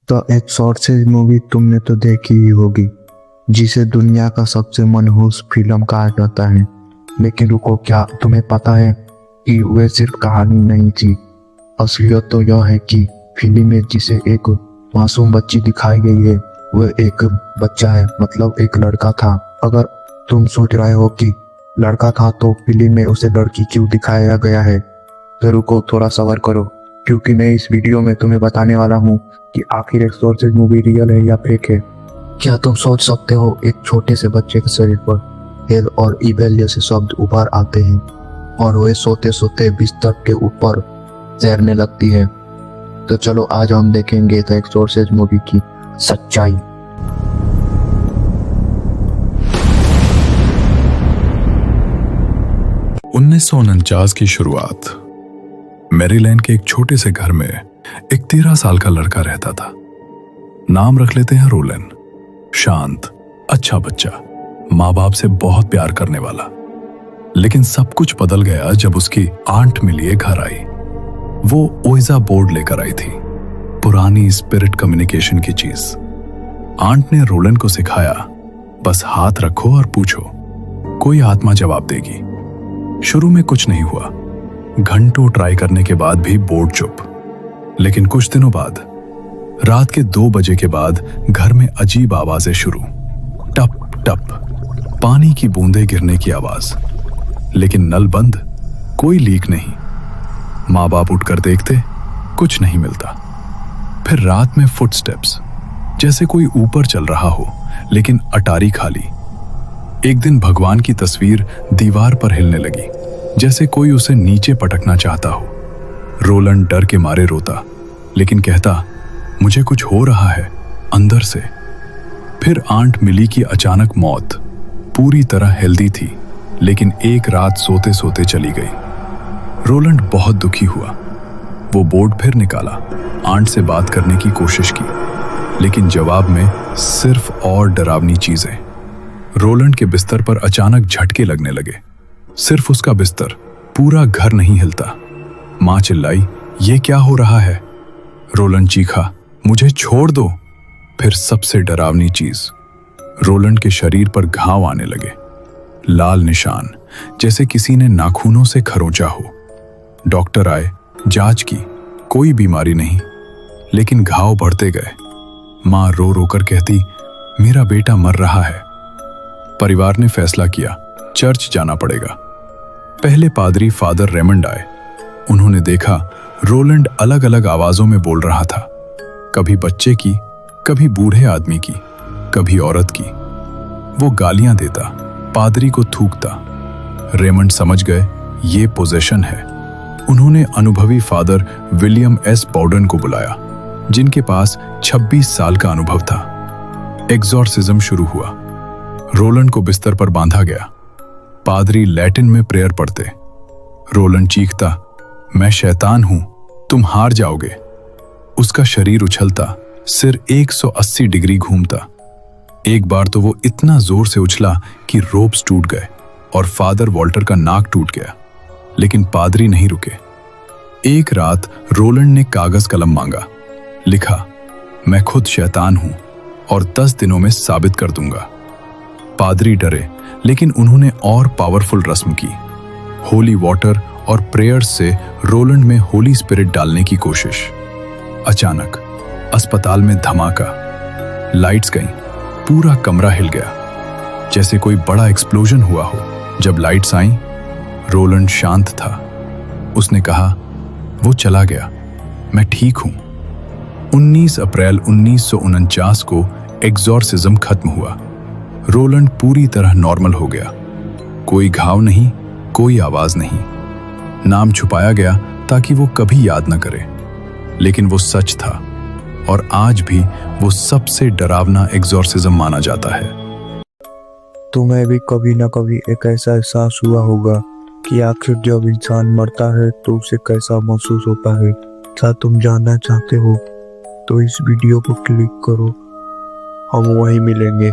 तो एक शॉर्ट से मूवी तुमने तो देखी ही होगी, जिसे दुनिया का सबसे मनहूस फिल्म कहा जाता है। लेकिन रुको, क्या तुम्हें पता है कि वह सिर्फ कहानी नहीं थी। असलियत तो यह है कि फिल्म में जिसे एक मासूम बच्ची दिखाई गई है, वह एक बच्चा है, मतलब एक लड़का था। अगर तुम सोच रहे हो कि लड़का था तो फिल्म में उसे लड़की क्यों दिखाया गया है, तो रुको, थोड़ा सब्र करो, क्योंकि मैं इस वीडियो में तुम्हें बताने वाला हूँ कि आखिर एक्सोर्सिस्ट मूवी रियल है या फेक है। क्या तुम सोच सकते हो, एक छोटे से बच्चे के शरीर पर हेल और इवेल जैसे शब्द उभर आते हैं और वे सोते सोते बिस्तर के ऊपर तैरने लगती है। तो चलो आज हम देखेंगे द एक्सोर्सिस्ट मूवी की सच्चाई। उन्नीस की शुरुआत। मैरीलैंड के एक छोटे से घर में एक 13 साल का लड़का रहता था। नाम रख लेते हैं रोलन। शांत, अच्छा बच्चा, माँ बाप से बहुत प्यार करने वाला। लेकिन सब कुछ बदल गया जब उसकी आंट मिलिए घर आई। वो ओइजा बोर्ड लेकर आई थी, पुरानी स्पिरिट कम्युनिकेशन की चीज। आंट ने रोलन को सिखाया, बस हाथ रखो और पूछो, कोई आत्मा जवाब देगी। शुरू में कुछ नहीं हुआ, घंटों ट्राई करने के बाद भी बोर्ड चुप। लेकिन कुछ दिनों बाद रात के 2 बजे के बाद घर में अजीब आवाजें शुरू। टप टप, पानी की बूंदें गिरने की आवाज। लेकिन नल बंद, कोई लीक नहीं। माँ बाप उठकर देखते, कुछ नहीं मिलता। फिर रात में फुटस्टेप्स, जैसे कोई ऊपर चल रहा हो, लेकिन अटारी खाली। एक दिन भगवान की तस्वीर दीवार पर हिलने लगी, जैसे कोई उसे नीचे पटकना चाहता हो। रोलन डर के मारे रोता, लेकिन कहता, मुझे कुछ हो रहा है अंदर से। फिर आंट मिली की अचानक मौत। पूरी तरह हेल्दी थी, लेकिन एक रात सोते सोते चली गई। रोलंड बहुत दुखी हुआ। वो बोर्ड फिर निकाला, आंट से बात करने की कोशिश की, लेकिन जवाब में सिर्फ और डरावनी चीजें। रोलंड के बिस्तर पर अचानक झटके लगने लगे। सिर्फ उसका बिस्तर, पूरा घर नहीं हिलता। मां चिल्लाई, ये क्या हो रहा है? रोलंड चीखा, मुझे छोड़ दो। फिर सबसे डरावनी चीज, रोलंड के शरीर पर घाव आने लगे, लाल निशान, जैसे किसी ने नाखूनों से खरोंचा हो। डॉक्टर आए, जांच की, कोई बीमारी नहीं, लेकिन घाव बढ़ते गए। मां रो रो कर कहती, मेरा बेटा मर रहा है। परिवार ने फैसला किया, चर्च जाना पड़ेगा। पहले पादरी फादर रेमंड आए। उन्होंने देखा रोलंड अलग अलग आवाजों में बोल रहा था, कभी बच्चे की, कभी बूढ़े आदमी की, कभी औरत की। वो गालियां देता, पादरी को थूकता। रेमंड समझ गए ये पोजेशन है। उन्होंने अनुभवी फादर विलियम एस बॉर्डन को बुलाया, जिनके पास 26 साल का अनुभव था। एक्सॉर्सिज्म शुरू हुआ। रोलंड को बिस्तर पर बांधा गया। पादरी लैटिन में प्रेयर पढ़ते। रोलंड चीखता, मैं शैतान हूं, तुम हार जाओगे। उसका शरीर उछलता, सिर 180 डिग्री घूमता। एक बार तो वो इतना जोर से उछला कि रोप्स टूट गए और फादर वॉल्टर का नाक टूट गया। लेकिन पादरी नहीं रुके। एक रात रोलंड ने कागज कलम मांगा, लिखा, मैं खुद शैतान हूं और 10 दिनों में साबित कर दूंगा। पादरी डरे, लेकिन उन्होंने और पावरफुल रस्म की। होली वाटर और प्रेयर्स से रोलंड में होली स्पिरिट डालने की कोशिश। अचानक अस्पताल में धमाका, लाइट्स गईं, पूरा कमरा हिल गया, जैसे कोई बड़ा एक्सप्लोजन हुआ हो। जब लाइट्स आईं, रोलंड शांत था। उसने कहा, वो चला गया, मैं ठीक हूं। 19 अप्रैल 1949 को एक्सॉर्सिज्म खत्म हुआ। रोलंड पूरी तरह नॉर्मल हो गया। कोई घाव नहीं, कोई आवाज नहीं। नाम छुपाया गया ताकि वो कभी याद न करे, लेकिन वो सच था और आज भी वो सबसे डरावना एक्सॉर्सिज्म माना जाता है। तुम्हें भी कभी ना कभी एक ऐसा एहसास हुआ होगा कि आखिर जब इंसान मरता है तो उसे कैसा महसूस होता है। क्या तुम जानना चाहते हो तो इस वीडियो को क्लिक करो, हम वहीं मिलेंगे।